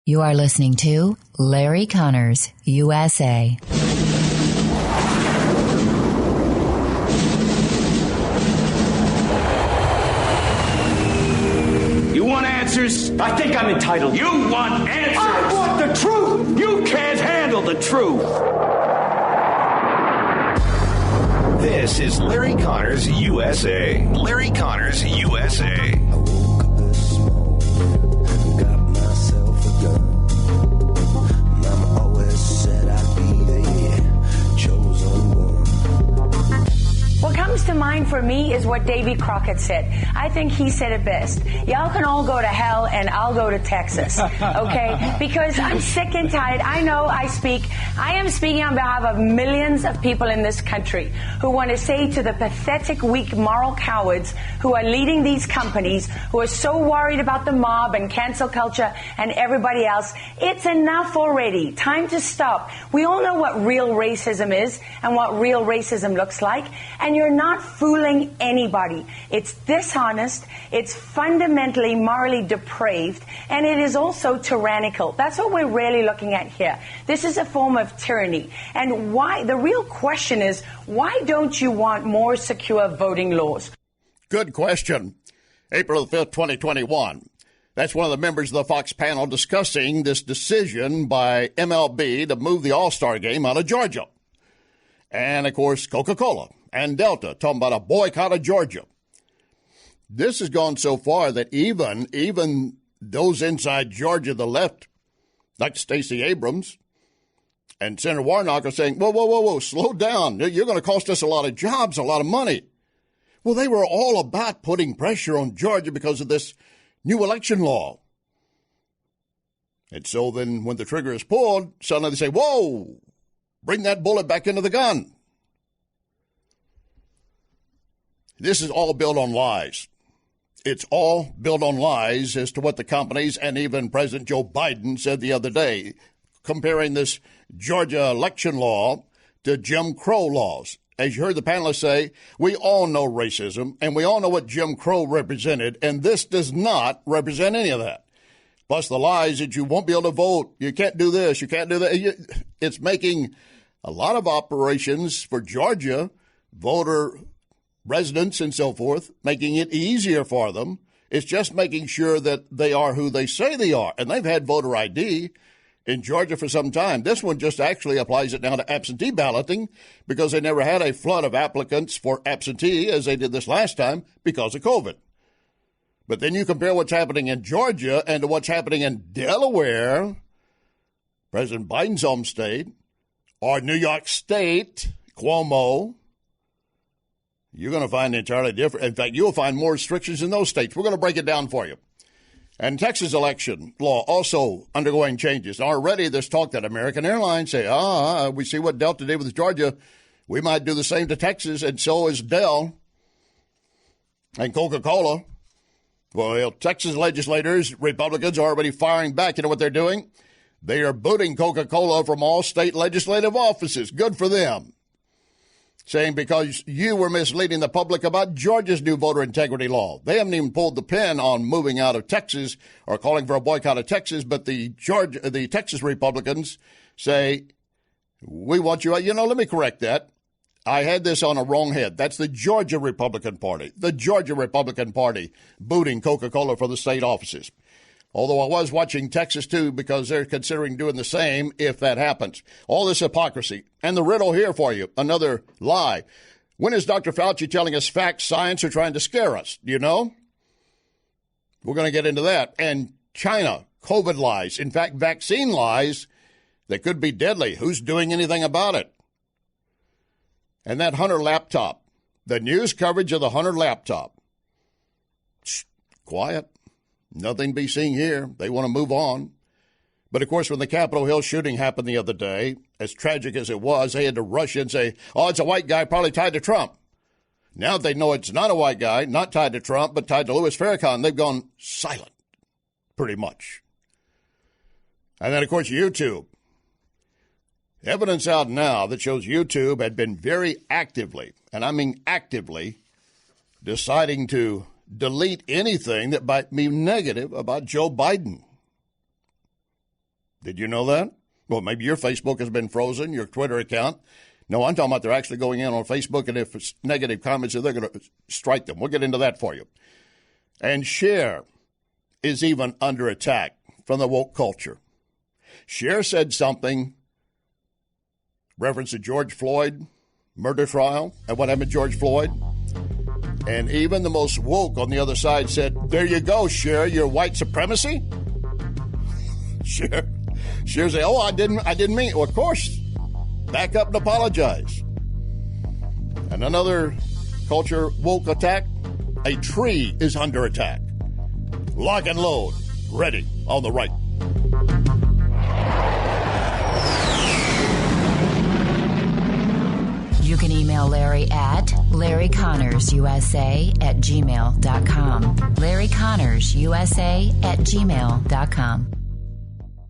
You are listening to Larry Conners, USA. You want answers? I think I'm entitled. You want answers? I want the truth! You can't handle the truth! This is Larry Conners USA. Larry Conners USA. What comes to mind for me is what Davy Crockett said. I think he said it best. Y'all can all go to hell and I'll go to Texas. Okay? Because I'm sick and tired. I know I am speaking on behalf of millions of people in this country who want to say to the pathetic, weak, moral cowards who are leading these companies, who are so worried about the mob and cancel culture and everybody else, it's enough already. Time to stop. We all know what real racism is and what real racism looks like. And you're not fooling anybody. It's dishonest, it's fundamentally morally depraved, and it is also tyrannical. That's what we're really looking at here. This is a form of tyranny. And why? The real question is, why don't you want more secure voting laws? Good question. April the 5th, 2021. That's one of the members of the Fox panel discussing this decision by MLB to move the All-Star game out of Georgia. And, of course, Coca-Cola and Delta talking about a boycott of Georgia. This has gone so far that even those inside Georgia, the left, like Stacey Abrams and Senator Warnock, are saying, whoa, slow down. You're going to cost us a lot of jobs, a lot of money. Well, they were all about putting pressure on Georgia because of this new election law. And so then when the trigger is pulled, suddenly they say, whoa, bring that bullet back into the gun. This is all built on lies. It's all built on lies as to what the companies and even President Joe Biden said the other day, comparing this Georgia election law to Jim Crow laws. As you heard the panelists say, we all know racism, and we all know what Jim Crow represented, and this does not represent any of that. Plus the lies that you won't be able to vote, you can't do this, you can't do that. It's making a lot of operations for Georgia, voter residents and so forth, making it easier for them. It's just making sure that they are who they say they are. And they've had voter ID in Georgia for some time. This one just actually applies it now to absentee balloting because they never had a flood of applicants for absentee as they did this last time because of COVID. But then you compare what's happening in Georgia and to what's happening in Delaware, President Biden's home state, or New York State, Cuomo, you're going to find entirely different. In fact, you'll find more restrictions in those states. We're going to break it down for you. And Texas election law also undergoing changes. Already there's talk that American Airlines say, we see what Delta did with Georgia. We might do the same to Texas, and so is Dell and Coca-Cola. Well, Texas legislators, Republicans, are already firing back. You know what they're doing? They are booting Coca-Cola from all state legislative offices. Good for them. Saying because you were misleading the public about Georgia's new voter integrity law. They haven't even pulled the pin on moving out of Texas or calling for a boycott of Texas, but the Texas Republicans say, we want you out. You know, let me correct that. I had this on a wrong head. That's the Georgia Republican Party. The Georgia Republican Party booting Coca-Cola for the state offices. Although I was watching Texas, too, because they're considering doing the same if that happens. All this hypocrisy. And the riddle here for you, another lie. When is Dr. Fauci telling us facts, science, or trying to scare us? Do you know? We're going to get into that. And China, COVID lies. In fact, vaccine lies that could be deadly. Who's doing anything about it? And that Hunter laptop, the news coverage of the Hunter laptop. Shh, quiet. Nothing to be seen here. They want to move on. But, of course, when the Capitol Hill shooting happened the other day, as tragic as it was, they had to rush in and say, it's a white guy probably tied to Trump. Now that they know it's not a white guy, not tied to Trump, but tied to Louis Farrakhan, they've gone silent, pretty much. And then, of course, YouTube. Evidence out now that shows YouTube had been very actively, and I mean actively, deciding to delete anything that might be negative about Joe Biden. Did you know that? Well, maybe your Facebook has been frozen, your Twitter account. No, I'm talking about they're actually going in on Facebook, and if it's negative comments, they're going to strike them. We'll get into that for you. And Cher is even under attack from the woke culture. Cher said something, reference to George Floyd murder trial and what happened to George Floyd. And even the most woke on the other side said, there you go, Cher, your white supremacy. Cher said, oh, I didn't mean it. Well, of course, back up and apologize. And another culture woke attack, a tree is under attack. Lock and load, ready on the right. You can email Larry at LarryConnersUSA@gmail.com. LarryConnersUSA@gmail.com.